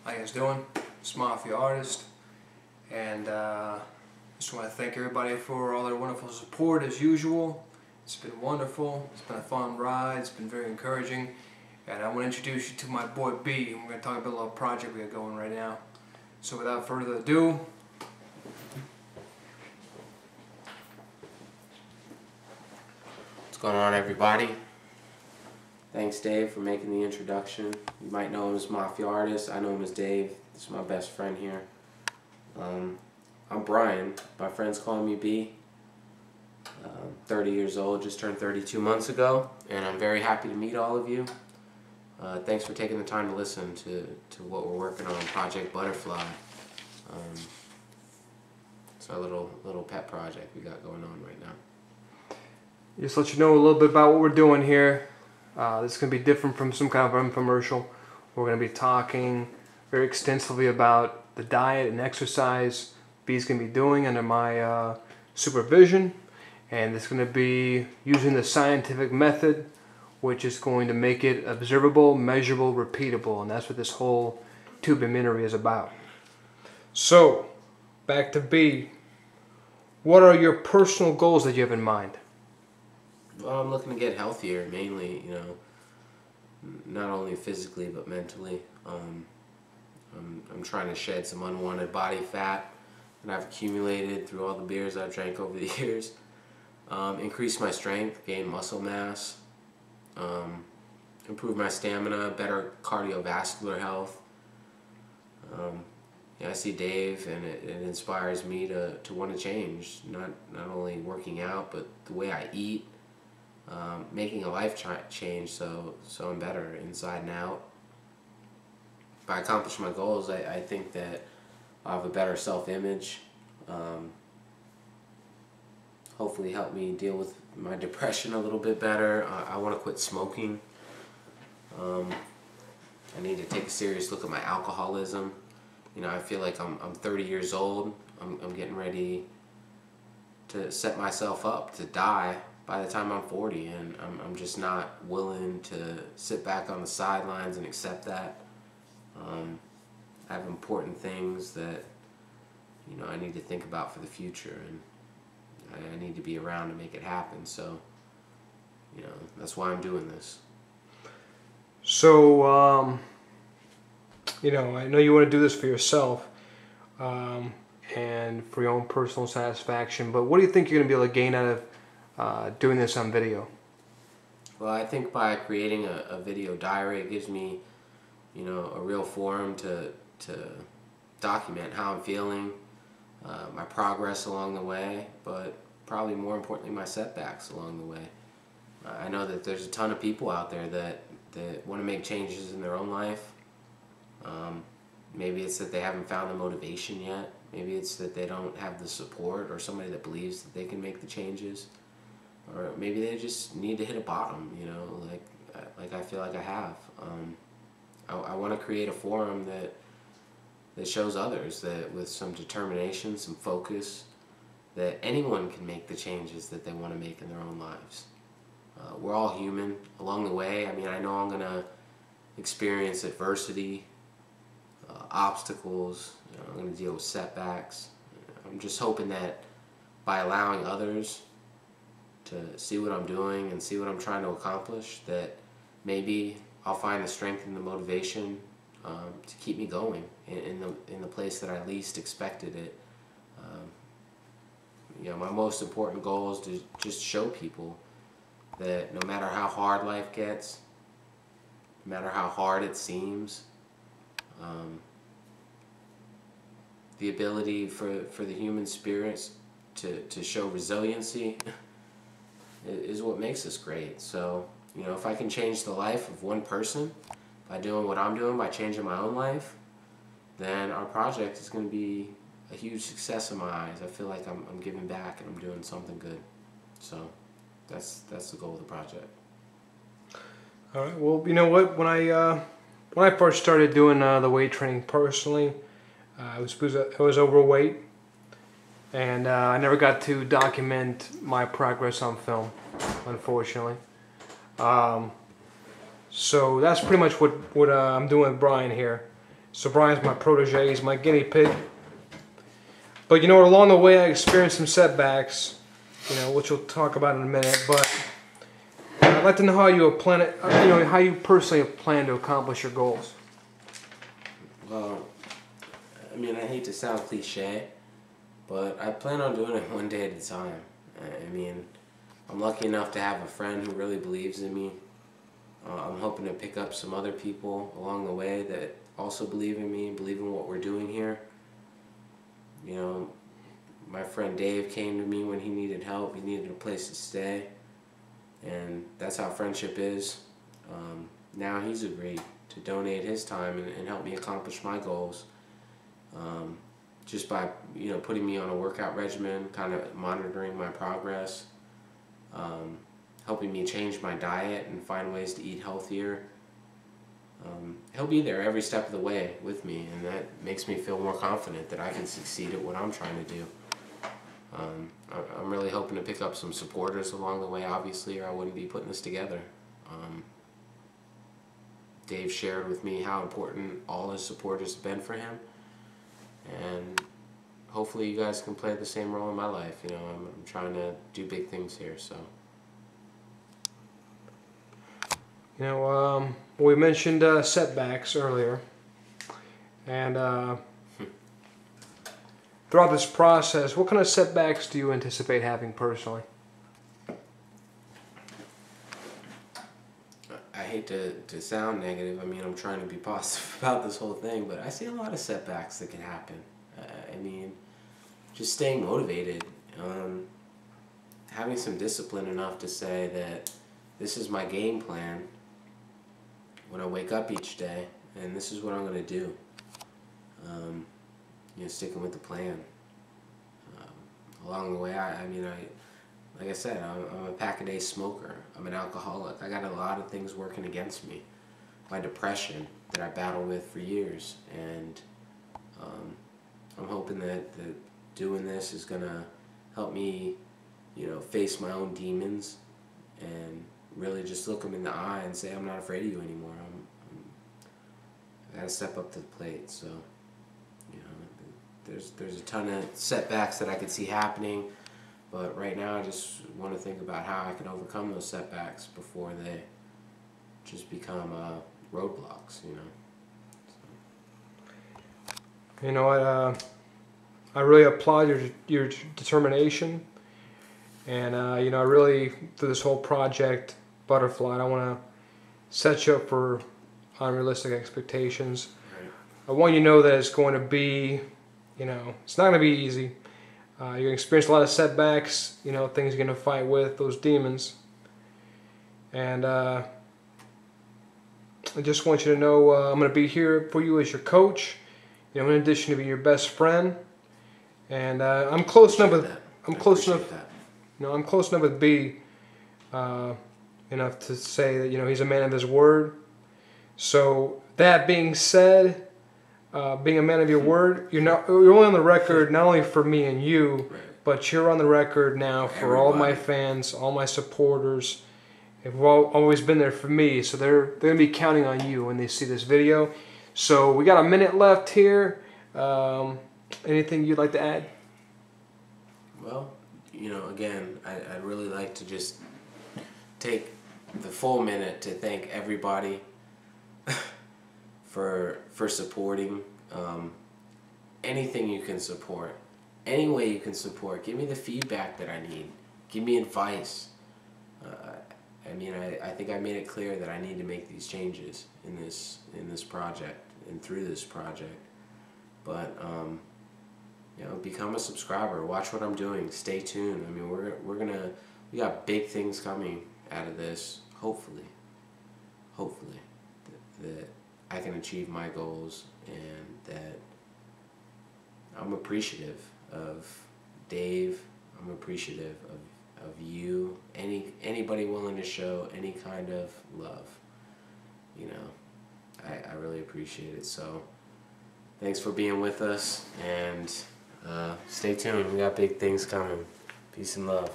How you guys doing? It's Mafia Artist, and just want to thank everybody for all their wonderful support as usual. It's been wonderful. It's been a fun ride. It's been very encouraging, and I want to introduce you to my boy B. We're going to talk about a little project we got going right now. So without further ado, what's going on, everybody? Thanks, Dave, for making the introduction. You might know him as Mafia Artist. I know him as Dave. This is my best friend here. I'm Brian. My friends call me B. 30 years old, just turned 32 months ago, and I'm very happy to meet all of you. Thanks for taking the time to listen to what we're working on, Project Butterfly. It's our little pet project we got going on right now. just to let you know a little bit about what we're doing here. This is going to be different from some kind of infomercial. We're going to be talking very extensively about the diet and exercise B's going to be doing under my supervision. And it's going to be using the scientific method, which is going to make it observable, measurable, repeatable. And that's what this whole tubementary is about. So, back to B. What are your personal goals that you have in mind? Well, I'm looking to get healthier, mainly, not only physically but mentally. I'm trying to shed some unwanted body fat that I've accumulated through all the beers I've drank over the years. Increase my strength, gain muscle mass, improve my stamina, better cardiovascular health. I see Dave, and it inspires me to want to change, not only working out, but the way I eat. Making a life change so I'm better inside and out. If I accomplish my goals, I think that I'll have a better self-image. Hopefully help me deal with my depression a little bit better. I want to quit smoking. I need to take a serious look at my alcoholism. I feel like I'm 30 years old. I'm getting ready to set myself up to die by the time I'm 40, and I'm just not willing to sit back on the sidelines and accept that. I have important things that I need to think about for the future, and I need to be around to make it happen. So that's why I'm doing this. So I know you want to do this for yourself and for your own personal satisfaction, but what do you think you're going to be able to gain out of doing this on video? Well, I think by creating a video diary, it gives me, a real forum to document how I'm feeling, my progress along the way, but probably more importantly, my setbacks along the way. I know that there's a ton of people out there that want to make changes in their own life. Maybe it's that they haven't found the motivation yet. Maybe it's that they don't have the support or somebody that believes that they can make the changes. Or maybe they just need to hit a bottom, like I feel like I have. I want to create a forum that shows others that with some determination, some focus, that anyone can make the changes that they want to make in their own lives. We're all human. Along the way, I know I'm going to experience adversity, obstacles, I'm going to deal with setbacks. I'm just hoping that by allowing others to see what I'm doing and see what I'm trying to accomplish, that maybe I'll find the strength and the motivation to keep me going in the place that I least expected it. My most important goal is to just show people that no matter how hard life gets, no matter how hard it seems, the ability for the human spirits to show resiliency is what makes us great. So, if I can change the life of one person by doing what I'm doing, by changing my own life, then our project is going to be a huge success in my eyes. I feel like I'm giving back and I'm doing something good. So that's the goal of the project. All right. Well, you know what? When I first started doing the weight training personally, I was overweight, and I never got to document my progress on film, unfortunately. So that's pretty much what I'm doing with Brian here. So Brian's my protege, he's my guinea pig. But you know, along the way I experienced some setbacks, you know, which we'll talk about in a minute. But I'd like to know how you plan it, you know, how you personally plan to accomplish your goals. Well, I mean, I hate to sound cliche, but I plan on doing it one day at a time. I mean, I'm lucky enough to have a friend who really believes in me. I'm hoping to pick up some other people along the way that also believe in me, believe in what we're doing here. You know, my friend Dave came to me when he needed help. He needed a place to stay. And that's how friendship is. Now he's agreed to donate his time and help me accomplish my goals. Just by, you know, putting me on a workout regimen, kind of monitoring my progress, helping me change my diet and find ways to eat healthier. He'll be there every step of the way with me, and that makes me feel more confident that I can succeed at what I'm trying to do. I'm really hoping to pick up some supporters along the way, obviously, or I wouldn't be putting this together. Dave shared with me how important all his supporters have been for him, and hopefully you guys can play the same role in my life. You know, I'm trying to do big things here, so. You know, we mentioned setbacks earlier, and throughout this process, what kind of setbacks do you anticipate having personally? I hate to sound negative. I mean, I'm trying to be positive about this whole thing, but I see a lot of setbacks that can happen. I mean, just staying motivated, having some discipline enough to say that this is my game plan when I wake up each day, and this is what I'm going to do. You know, sticking with the plan. Along the way, like I said, I'm a pack-a-day smoker. I'm an alcoholic. I got a lot of things working against me. My depression that I battled with for years, and I'm hoping that doing this is gonna help me, you know, face my own demons and really just look them in the eye and say, I'm not afraid of you anymore. I gotta step up to the plate. So, you know, there's a ton of setbacks that I could see happening, but right now I just want to think about how I can overcome those setbacks before they just become roadblocks, you know. So. You know what? I really applaud your determination, and you know, I really, through this whole project, Butterfly, I don't want to set you up for unrealistic expectations. Right. I want you to know that it's going to be, you know, it's not going to be easy. You're going to experience a lot of setbacks, you know, things you're going to fight with, those demons. And I just want you to know I'm going to be here for you as your coach, you know, in addition to being your best friend. And I'm close enough with, I'm close enough, you know, I'm close enough with B enough to say that, you know, he's a man of his word. So that being said, being a man of your word, you're only on the record not only for me and you, Right. but you're on the record now for all my fans, all my supporters. They've always been there for me, so they're gonna be counting on you when they see this video. So we got a minute left here. Anything you'd like to add? Well, you know, again, I'd really like to just take the full minute to thank everybody for supporting. Anything you can support, any way you can support. Give me the feedback that I need. Give me advice. I mean, I think I made it clear that I need to make these changes in this project and through this project. But you know, become a subscriber. Watch what I'm doing. Stay tuned. I mean, we got big things coming out of this. Hopefully, that I can achieve my goals, and that I'm appreciative of Dave. I'm appreciative of you. Anybody willing to show any kind of love. You know, I really appreciate it. So thanks for being with us, and stay tuned. We got big things coming. Peace and love.